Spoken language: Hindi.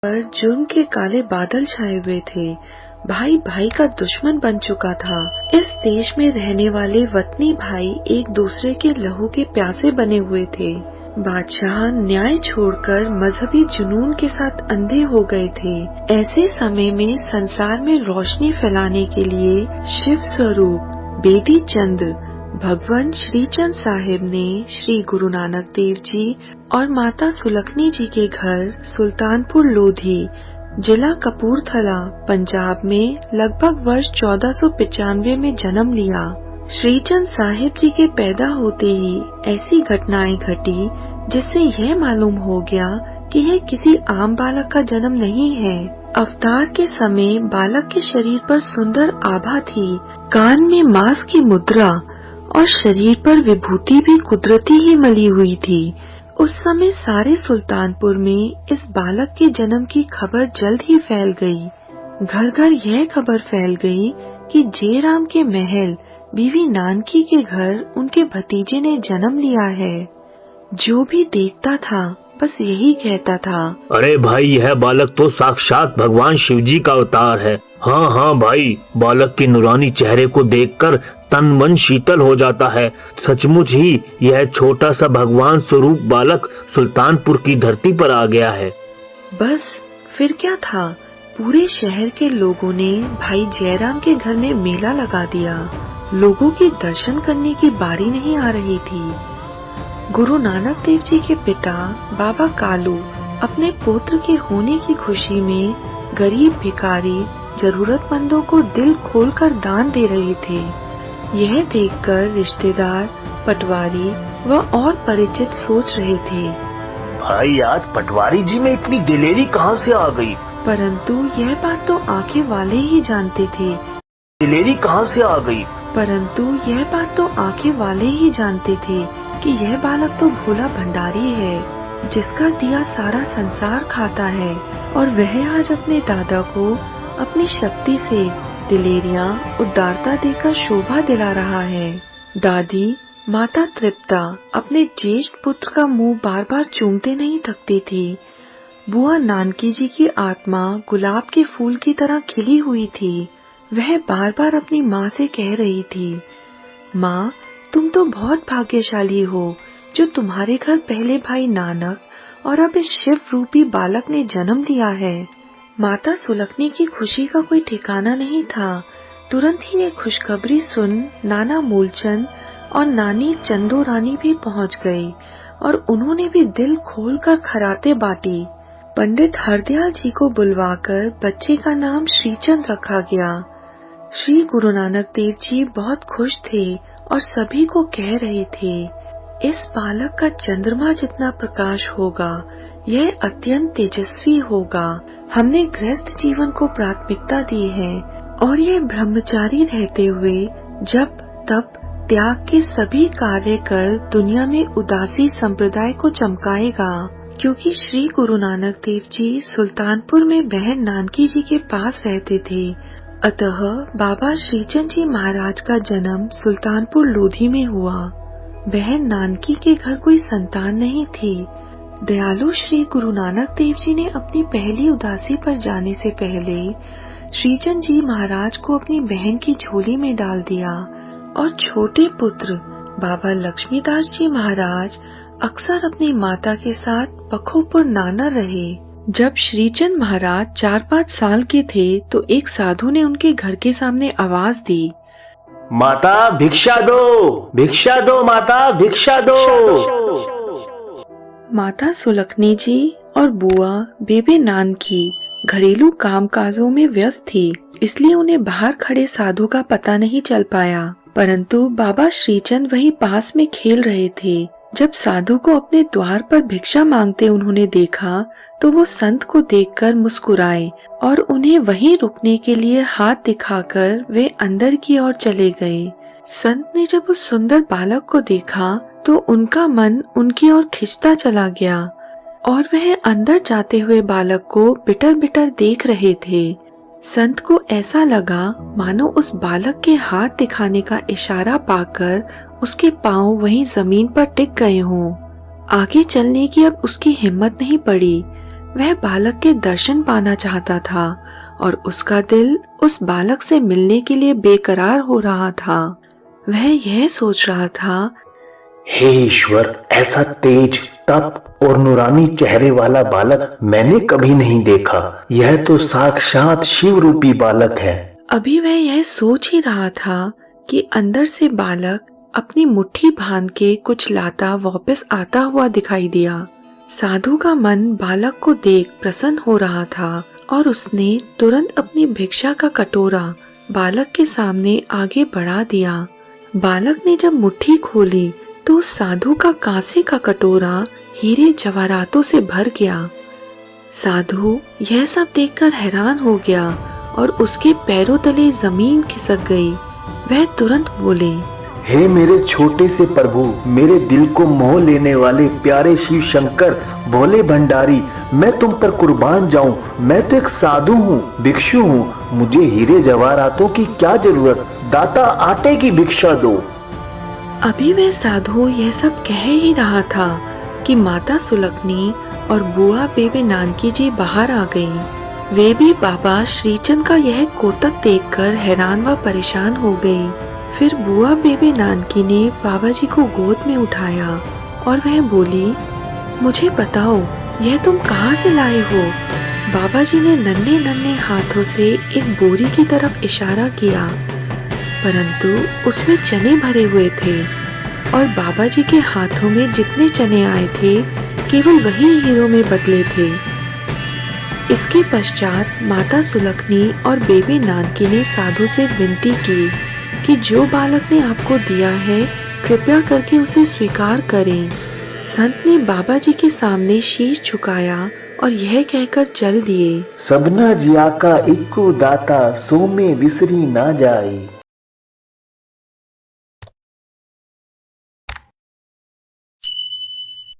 पर जुर्म के काले बादल छाए हुए थे। भाई भाई का दुश्मन बन चुका था। इस देश में रहने वाले वतनी भाई एक दूसरे के लहू के प्यासे बने हुए थे। बादशाह न्याय छोड़कर मजहबी जुनून के साथ अंधे हो गए थे। ऐसे समय में संसार में रोशनी फैलाने के लिए शिव स्वरूप बेदी चंद्र भगवान श्रीचंद साहिब ने श्री गुरु नानक देव जी और माता सुलखनी जी के घर सुल्तानपुर लोधी, जिला कपूरथला, पंजाब में लगभग वर्ष 1495 में जन्म लिया। श्रीचंद साहिब जी के पैदा होते ही ऐसी घटनाएं घटी जिससे यह मालूम हो गया कि यह किसी आम बालक का जन्म नहीं है। अवतार के समय बालक के शरीर पर सुंदर आभा थी, कान में मांस की मुद्रा और शरीर पर विभूति भी कुदरती ही मली हुई थी। उस समय सारे सुल्तानपुर में इस बालक के जन्म की खबर जल्द ही फैल गई। घर घर यह खबर फैल गई कि जयराम के महल बीवी नानकी के घर उनके भतीजे ने जन्म लिया है। जो भी देखता था बस यही कहता था, अरे भाई, यह बालक तो साक्षात भगवान शिवजी का अवतार है। हाँ हाँ भाई, बालक के नूरानी चेहरे को देखकर तन मन शीतल हो जाता है। सचमुच ही यह छोटा सा भगवान स्वरूप बालक सुल्तानपुर की धरती पर आ गया है। बस फिर क्या था, पूरे शहर के लोगों ने भाई जयराम के घर में मेला लगा दिया। लोगों के दर्शन करने की बारी नहीं आ रही थी। गुरु नानक देव जी के पिता बाबा कालू अपने पुत्र के होने की खुशी में गरीब भिखारी जरूरतमंदों को दिल खोलकर दान दे रहे थे। यह देखकर रिश्तेदार, पटवारी व और परिचित सोच रहे थे, भाई आज पटवारी जी में इतनी दिलेरी कहाँ से आ गई? परंतु यह बात तो आंखें वाले ही जानते थे। दिलेरी कहाँ से आ गई? परंतु यह बात तो आंखें वाले ही जानते थे कि यह बालक तो भोला भंडारी है, जिसका दिया सारा संसार खाता है, और वह आज अपने दादा को अपनी शक्ति से दिलेरियां, उदारता देकर शोभा दिला रहा है। दादी माता तृप्ता अपने ज्येष्ठ पुत्र का मुंह बार बार चूमते नहीं थकती थी। बुआ नानकी जी की आत्मा गुलाब के फूल की तरह खिली हुई थी। वह बार बार अपनी माँ से कह रही थी, माँ तुम तो बहुत भाग्यशाली हो जो तुम्हारे घर पहले भाई नानक और अब इस शिव रूपी बालक ने जन्म लिया है। माता सुलखनी की खुशी का कोई ठिकाना नहीं था। तुरंत ही ये खुशखबरी सुन नाना मूलचंद और नानी चंदो रानी भी पहुँच गई और उन्होंने भी दिल खोलकर खराते बांटी। पंडित हरदयाल जी को बुलवाकर बच्चे का नाम श्रीचंद रखा गया। श्री गुरु नानक देव जी बहुत खुश थे और सभी को कह रहे थे, इस बालक का चंद्रमा जितना प्रकाश होगा, यह अत्यंत तेजस्वी होगा। हमने गृहस्थ जीवन को प्राथमिकता दी है और यह ब्रह्मचारी रहते हुए जब तब त्याग के सभी कार्य कर दुनिया में उदासी संप्रदाय को चमकाएगा। क्योंकि श्री गुरु नानक देव जी सुल्तानपुर में बहन नानकी जी के पास रहते थे, अतः बाबा श्रीचंद जी महाराज का जन्म सुल्तानपुर लोधी में हुआ। बहन नानकी के घर कोई संतान नहीं थी। दयालु श्री गुरु नानक देव जी ने अपनी पहली उदासी पर जाने से पहले श्रीचंद जी महाराज को अपनी बहन की झोली में डाल दिया और छोटे पुत्र बाबा लक्ष्मीदास जी महाराज अक्सर अपनी माता के साथ पखोपुर नाना रहे। जब श्रीचंद महाराज 4-5 साल के थे तो एक साधु ने उनके घर के सामने आवाज दी, माता भिक्षा दो, भिक्षा दो, माता भिक्षा दो। माता सुलखनी जी और बुआ बेबे नानकी घरेलू कामकाजों में व्यस्त थी, इसलिए उन्हें बाहर खड़े साधु का पता नहीं चल पाया। परंतु बाबा श्रीचंद वहीं पास में खेल रहे थे। जब साधु को अपने द्वार पर भिक्षा मांगते उन्होंने देखा तो वो संत को देखकर मुस्कुराए और उन्हें वहीं रुकने के लिए हाथ दिखाकर वे अंदर की ओर चले गए। संत ने जब उस सुंदर बालक को देखा तो उनका मन उनकी ओर खिंचता चला गया और वह अंदर जाते हुए बालक को बिटर बिटर देख रहे थे। संत को ऐसा लगा मानो उस बालक के हाथ दिखाने का इशारा पाकर उसके पांव वहीं जमीन पर टिक गए हों। आगे चलने की अब उसकी हिम्मत नहीं पड़ी। वह बालक के दर्शन पाना चाहता था और उसका दिल उस बालक से मिलने के लिए बेकरार हो रहा था। वह यह सोच रहा था, हे ईश्वर, ऐसा तेज, तप और नूरानी चेहरे वाला बालक मैंने कभी नहीं देखा। यह तो साक्षात शिव रूपी बालक है। अभी वह यह सोच ही रहा था कि अंदर से बालक अपनी मुट्ठी बांध के कुछ लाता वापस आता हुआ दिखाई दिया। साधु का मन बालक को देख प्रसन्न हो रहा था और उसने तुरंत अपनी भिक्षा का कटोरा बालक के सामने आगे बढ़ा दिया। बालक ने जब मुट्ठी खोली तो उस साधु का कांसे का कटोरा हीरे जवाहरातों से भर गया। साधु यह सब देखकर हैरान हो गया और उसके पैरों तले जमीन खिसक गई। वह तुरंत बोले, हे मेरे छोटे से प्रभु, मेरे दिल को मोह लेने वाले प्यारे शिव शंकर, भोले भंडारी, मैं तुम पर कुर्बान जाऊं। मैं तो एक साधु हूँ, भिक्षु हूँ, मुझे हीरे जवाहरातों की क्या जरूरत, दाता आटे की भिक्षा दो। अभी वह साधु यह सब कह ही रहा था कि माता सुलगनी और बुआ बेबे नानकी जी बाहर आ गईं। वे भी बाबा श्रीचंद का यह कोतक देखकर हैरान व परेशान हो गई। फिर बुआ बेबे नानकी ने बाबा जी को गोद में उठाया और वह बोली, मुझे बताओ यह तुम कहाँ से लाए हो? बाबा जी ने नन्हे नन्हे हाथों से एक बोरी की तरफ इशारा किया, परंतु उसमें चने भरे हुए थे और बाबा जी के हाथों में जितने चने आए थे केवल वही हीरों में बदले थे। इसके पश्चात माता सुलगनी और बेबे नानकी ने साधु से विनती की कि जो बालक ने आपको दिया है कृपया करके उसे स्वीकार करें। संत ने बाबा जी के सामने शीश झुकाया और यह कहकर चल दिए, सबना जिया का इक्को दाता, सो में विसरी ना जाए।